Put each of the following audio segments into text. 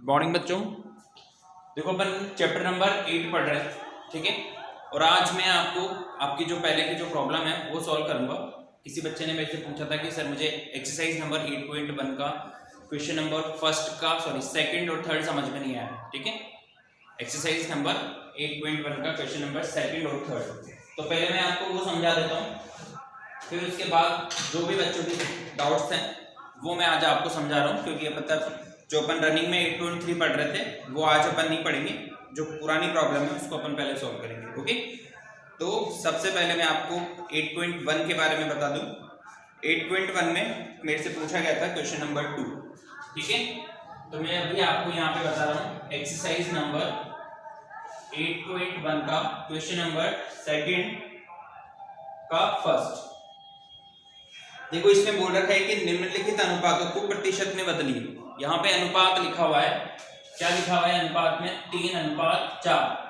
Morning बच्चों। देखो अपन chapter number 8 पढ़ रहे हैं, ठीक है। और आज मैं आपको आपकी जो पहले की जो प्रॉब्लम है वो सॉल्व करूंगा। किसी बच्चे ने मेरे से पूछा था कि सर मुझे एक्सरसाइज नंबर 8.1 का क्वेश्चन नंबर सेकंड और थर्ड समझ में नहीं आया, ठीक है। एक्सरसाइज नंबर 8.1 का क्वेश्चन नंबर सेकंड और थर्ड, तो पहले मैं आपको वो समझा देता हूँ, फिर उसके बाद जो भी बच्चों के डाउट्स हैं वो मैं आज आपको समझा रहा हूँ, क्योंकि मतलब जो अपन रनिंग में 8.3 पढ़ रहे थे वो आज अपन नहीं पढ़ेंगे। जो पुरानी प्रॉब्लम है उसको अपन पहले सॉल्व करेंगे, ओके। तो सबसे पहले मैं आपको 8.1 के बारे में बता दूं। 8.1 में मेरे से पूछा गया था क्वेश्चन नंबर 2, ठीक है। तो मैं अभी आपको यहाँ पे बता रहा हूँ एक्सरसाइज नंबर 8.1 का क्वेश्चन नंबर सेकंड का फर्स्ट। देखो इसमें बोल रखा है कि निम्नलिखित अनुपातों को प्रतिशत में बदलिए। यहाँ पे अनुपात लिखा हुआ है, क्या लिखा हुआ है अनुपात में? 3:4,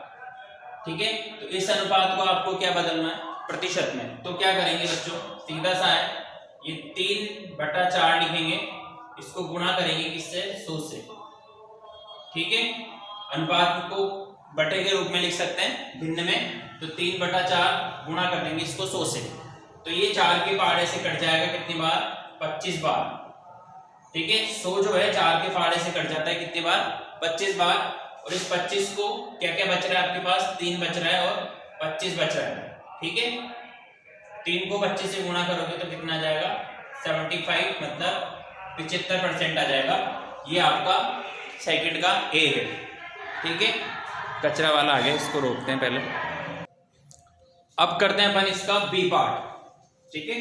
ठीक है। तो इस अनुपात को आपको क्या बदलना है? प्रतिशत में। तो क्या करेंगे बच्चों, सीधा सा है, ये 3/4 लिखेंगे, इसको गुणा करेंगे किससे? 100 से, ठीक है। अनुपात को बटे के रूप में लिख सकते हैं भिन्न में, तो 3/4 गुणा कर देंगे इसको 100 से, तो ये 4 के पहाड़े से कट जाएगा कितनी बार? 25 बार, ठीक है। 100 जो है 4 के पहाड़े से कट जाता है कितनी बार? 25 बार। और इस 25 को क्या क्या बच रहा है आपके पास? 3 बच रहा है और 25 बच रहा है, ठीक है। 3 को 25 से गुणा करोगे तो कितना जाएगा? 75, मतलब 75% आ जाएगा। ये आपका सेकंड का ए है, ठीक है। कचरा वाला आ गया, इसको रोकते हैं पहले। अब करते हैं अपन इसका बी पार्ट, ठीक है।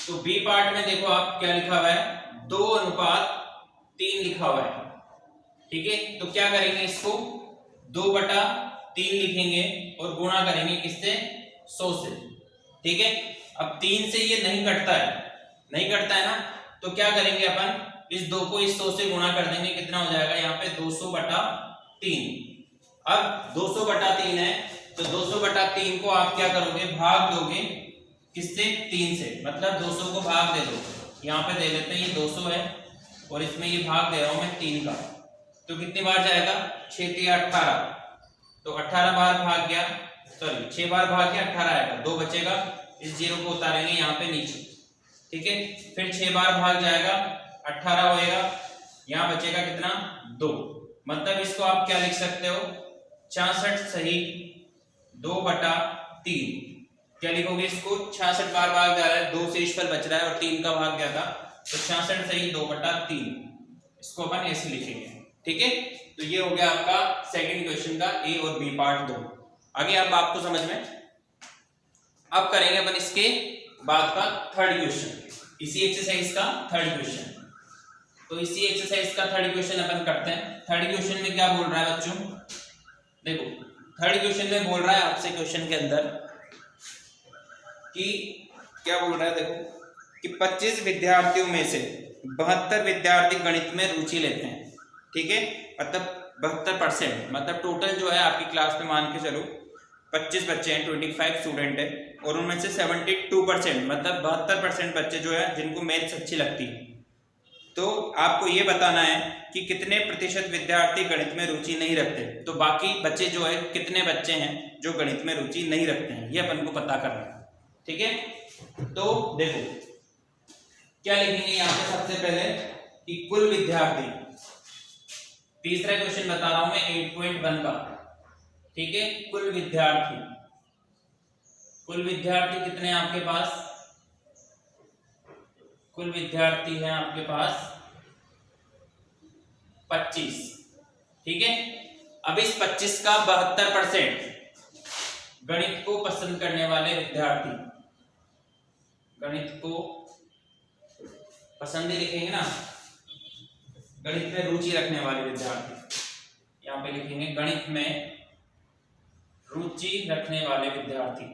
तो बी पार्ट में देखो आप क्या लिखा हुआ है? 2:3 लिखा हुआ है, ठीक है। तो क्या करेंगे, इसको 2/3 लिखेंगे और गुणा करेंगे किससे? 100 से, ठीक है। अब 3 से ये नहीं कटता है ना, तो क्या करेंगे अपन? इस 2 को इस 100 से गुणा कर देंगे, कितना हो जाएगा यहाँ पे? 200/3। अब 200/3 है, तो 200/3 को आप क्या करोगे? भाग दोगे किससे? 3 से, मतलब 200 को भाग दे दो। यहाँ पे दे देते हैं, ये 200 है और इसमें ये भाग दे रहा हूं मैं 3 का, तो कितनी बार जाएगा? 6 या 18, तो 18 बार भाग गया, सॉरी 6 बार भाग गया, 18 आएगा, 2 बचेगा, इस 0 को उतारेंगे यहाँ पे नीचे, ठीक है। फिर 6 बार भाग जाएगा, 18 होएगा, यहाँ बचेगा कितना? 2, मतलब इसको आप क्या लिख सकते हो? 66 सही 2/3। क्या लिखोगे इसको? 66 बार भाग जा रहा है, 2 शेषफल बच रहा है और 3 का भाग गया था, तो 66 सही 2/3। इसको अपन ऐसे लिखेंगे, ठीक है। तो ये हो गया आपका सेकंड क्वेश्चन का ए और बी पार्ट 2। आगे अब आपको समझ में। अब करेंगे अपन इसके बाद का थर्ड क्वेश्चन, इसी एक्सरसाइज का थर्ड क्वेश्चन। तो इसी एक्सरसाइज का थर्ड क्वेश्चन अपन करते हैं। थर्ड क्वेश्चन में क्या बोल रहा है बच्चों? देखो थर्ड क्वेश्चन में बोल रहा है आपसे क्वेश्चन के अंदर कि क्या बोल रहा है, देखो कि 25 विद्यार्थियों में से 72 विद्यार्थी गणित में रुचि लेते हैं, ठीक है। मतलब 72%, मतलब टोटल जो है आपकी क्लास में मान के चलो 25 बच्चे हैं, 25 स्टूडेंट है, और उनमें से 72%, मतलब 72% बच्चे जो है जिनको मैथ्स अच्छी लगती है। तो आपको ये बताना है कि कितने प्रतिशत विद्यार्थी गणित में रुचि नहीं रखते। तो बाकी बच्चे जो है कितने बच्चे हैं जो गणित में रुचि नहीं रखते हैं, ये अपन को पता करना है, ठीक है। तो देखो क्या लिखेंगे यहाँ पे सबसे पहले कि कुल विद्यार्थी, तीसरा क्वेश्चन बता रहा हूं मैं 8.1 का, ठीक है। कुल विद्यार्थी कितने हैं आपके पास? कुल विद्यार्थी है आपके पास 25, ठीक है। अब इस 25 का 72% गणित को पसंद करने वाले विद्यार्थी, गणित को पसंद ही लिखेंगे ना, गणित में रुचि रखने वाले विद्यार्थी, यहाँ पे लिखेंगे गणित में रुचि रखने वाले विद्यार्थी,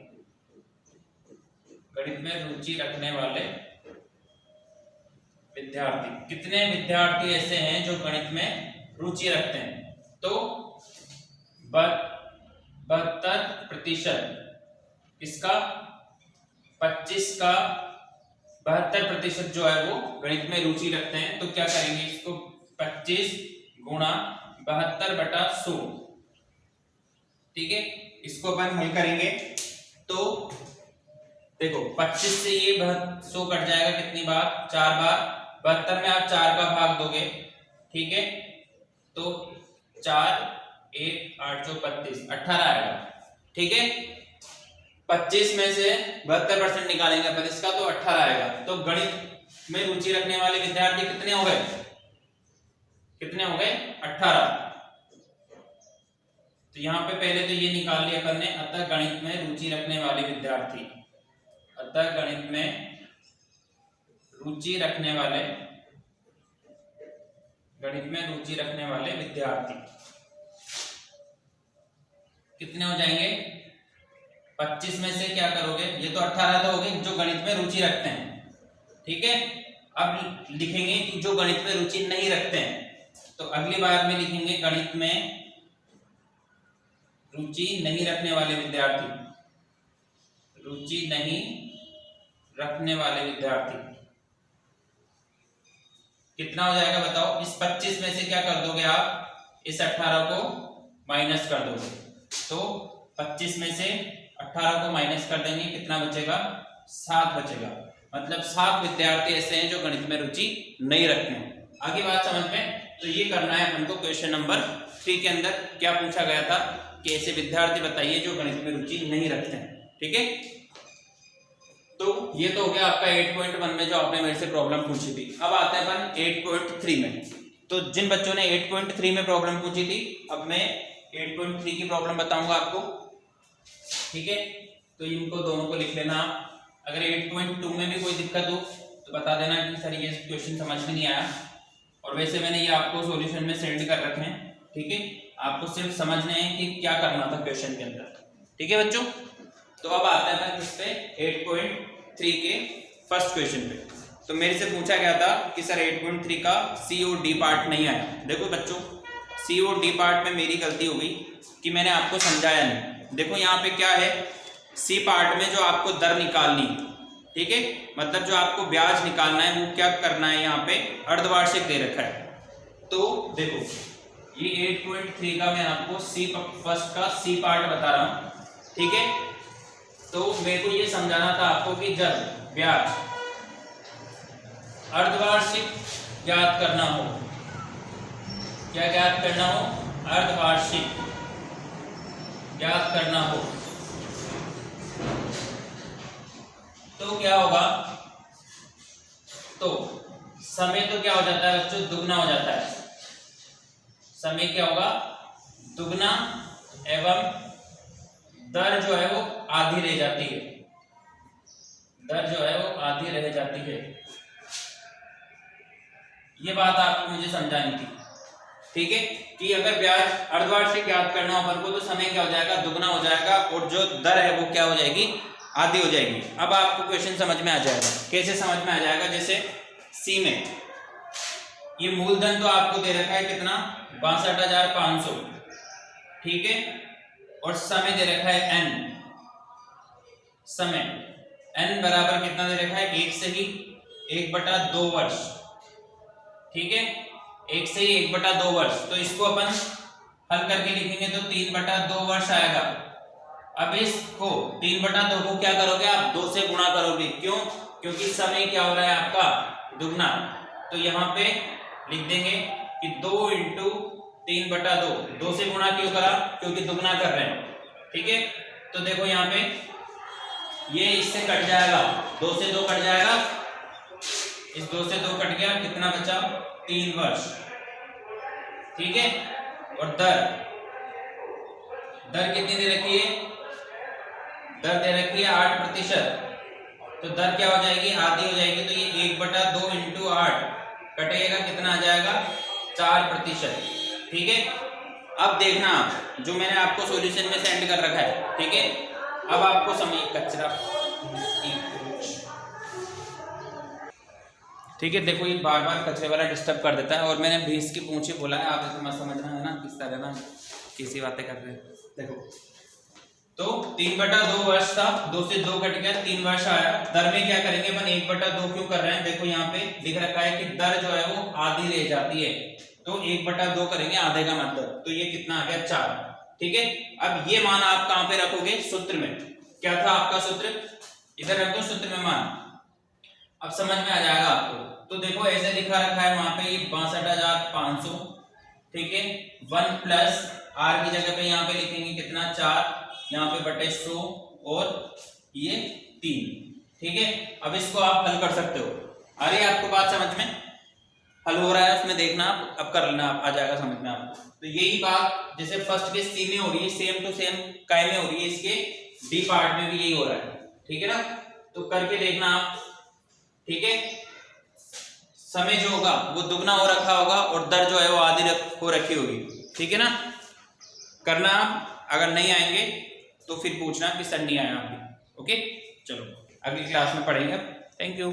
गणित में रुचि रखने वाले विद्यार्थी। कितने विद्यार्थी ऐसे हैं जो गणित में रुचि रखते हैं? तो 72%, इसका 25 का 72% जो है वो गणित में रुचि रखते हैं। तो क्या करेंगे, इसको 25 गुणा 72/100। ठीक है, इसको अपन हल करेंगे तो देखो 25 से ये 100 कट जाएगा कितनी बार, 4 बार। 72 में आप 4 का भाग दोगे, ठीक है, तो 4 1 8 जो 25 18 आएगा। ठीक है, 25 में से 72% निकालेंगे अपन इसका तो 18 आएगा। तो गणित में रुचि रखने वाले विद्यार्थी कितने हो गए, कितने हो गए 18। तो यहाँ पे पहले तो ये निकाल लिया अपन ने, अतः गणित में रुचि रखने वाले विद्यार्थी, अतः गणित में रुचि रखने वाले, गणित में रुचि रखने वाले विद्यार्थी कितने हो जाएंगे, 25 में से क्या करोगे, ये तो 18 तो हो गए जो गणित में रुचि रखते हैं। ठीक है, अब लिखेंगे कि जो गणित में रुचि नहीं रखते हैं, तो अगली बार में लिखेंगे गणित में रुचि नहीं रखने वाले विद्यार्थी, रुचि नहीं रखने वाले विद्यार्थी कितना हो जाएगा बताओ। इस 25 में से क्या कर दोगे आप, इस 18 को माइनस कर दोगे, तो 25 में से 18 को माइनस कर देंगे, कितना बचेगा, 7 बचेगा। मतलब 7 विद्यार्थी ऐसे हैं जो गणित में रुचि नहीं रखते हैं। आगे बात समझ में, तो ये करना है हमको। क्वेश्चन नंबर 3 के अंदर क्या पूछा गया था कि ऐसे विद्यार्थी बताइए जो गणित में रुचि नहीं रखते हैं। ठीक है, तो ये तो हो गया आपका 8.1 में जो आपने मेरे से प्रॉब्लम पूछी थी। अब आते हैं अपन 8.3 में। तो जिन बच्चों ने 8.3 में प्रॉब्लम पूछी थी, अब मैं 8.3 की प्रॉब्लम बताऊंगा आपको। ठीक है, तो इनको दोनों को लिख लेना आप। अगर 8.2 में भी कोई दिक्कत हो तो बता देना कि सर ये क्वेश्चन समझ में नहीं आया, और वैसे मैंने ये आपको सॉल्यूशन में सेंड कर रखे हैं। ठीक है, आपको सिर्फ समझना है कि क्या करना था क्वेश्चन के अंदर। ठीक है बच्चों, तो अब आते हैं इस पे 8.3 के फर्स्ट क्वेश्चन पे। तो मेरे से पूछा गया था कि सर 8.3 का सी और डी पार्ट नहीं आया। देखो बच्चों, सी और डी पार्ट में मेरी गलती हो गई कि मैंने आपको समझाया नहीं। देखो यहाँ पे क्या है, सी पार्ट में जो आपको दर निकालनी, ठीक है, मतलब जो आपको ब्याज निकालना है वो क्या करना है, यहाँ पे अर्धवार्षिक दे रखा है। तो देखो ये 8.3 का मैं आपको सी फर्स्ट का सी पार्ट बता रहा हूँ। ठीक है, तो मेरे को ये समझाना था आपको कि जब ब्याज अर्धवार्षिक ज्ञात करना हो, क्या ज्ञात करना हो, अर्धवार्षिक ज्ञात करना हो, तो क्या होगा, तो समय तो क्या हो जाता है बच्चों, दुगना हो जाता है। समय क्या होगा, दुगना, एवं दर जो है वो आधी रह जाती है, दर जो है वो आधी रह जाती है। ये बात आपको मुझे समझानी थी। ठीक है, कि अगर ब्याज अर्धवार्षिक ज्ञात करना हो अपन को, तो समय क्या हो जाएगा, दुगना हो जाएगा, और जो दर है वो क्या हो जाएगी, आधी हो जाएगी। अब आपको क्वेश्चन समझ में आ जाएगा। कैसे समझ में आ जाएगा, जैसे सी में ये मूलधन तो आपको दे रखा है कितना, 62,500। ठीक है, और समय दे रखा है n, समय n बराबर कितना दे रखा है, 1 से ही 1/2 वर्ष। ठीक है, 1 से ही 1/2 वर्ष। तो इसको अपन हल करके लिखेंगे तो 3/2 वर्ष आएगा। अब इसको 3/2 को क्या करोगे आप, 2 से गुणा करोगे। क्यों, क्योंकि समय क्या हो रहा है आपका, दुगना। तो यहाँ पे लिख देंगे कि 2 × 3/2, 2 से गुणा क्यों करा, क्योंकि दुगना कर रहे हैं। ठीक है, तो देखो यहाँ पे ये इससे कट जाएगा, 2 से 2 कट जाएगा, इस 2 से 2 कट गया, कितना बचा, 3 वर्ष। ठीक है, और दर कितनी दे रखी है, दर दे रखी है 8%। तो दर क्या हो जाएगी, आधी हो जाएगी। तो ये 1/2 × 8 कटेगा, कितना आ जाएगा, 4%। ठीक है, अब देखना आप, जो मैंने आपको सॉल्यूशन में सेंड कर रखा है। ठीक है, अब आपको समझ कचरा। ठीक है, देखो ये बार बार कचरे वाला डिस्टर्ब कर देता है, और मैंने भैंस की पूंछी बोला है, आप मत समझना है ना, किस तरह ना किसी बातें कर रहे हैं। देखो तो 3/2 वर्ष था, 2 से 2 कट गया, 3 वर्ष आया। दर में क्या करेंगे अपन, 1/2 क्यों कर रहे हैं, देखो यहाँ पे लिख रखा है कि दर जो है वो आधी रह जाती है। तो 1/2 करेंगे, आधे का मतलब, तो ये कितना आ गया 4। ठीक है, अब ये मान आप कहां पे रखोगे, सूत्र में। क्या था आपका सूत्र, इधर रख दो सूत्र में मान, अब समझ में आ जाएगा आपको। तो देखो ऐसे लिखा रखा है वहां पे, ये 62,500, ठीक है, 1 प्लस आर की जगह पे यहाँ पे लिखेंगे कितना 4, यहाँ पे बटे 100 और ये 3। ठीक है, अब इसको आप हल कर सकते हो। आ रही है आपको बात समझ में, हल हो रहा है उसमें देखना आप, अब कर लेना, आ जाएगा समझ में आपको। तो यही बात जैसे फर्स्ट के सी में हो रही है, सेम टू सेम काय में हो रही है, इसके डी पार्ट में भी यही हो रहा है। ठीक है ना, तो करके देखना आप। ठीक है, समय जो होगा वो दुगना हो रखा होगा और दर जो है वो आधी हो रखी होगी। ठीक है ना, करना आप, अगर नहीं आएंगे तो फिर पूछना कि सर नहीं आया आपके। ओके, चलो अगली क्लास में पढ़ेंगे। Thank you.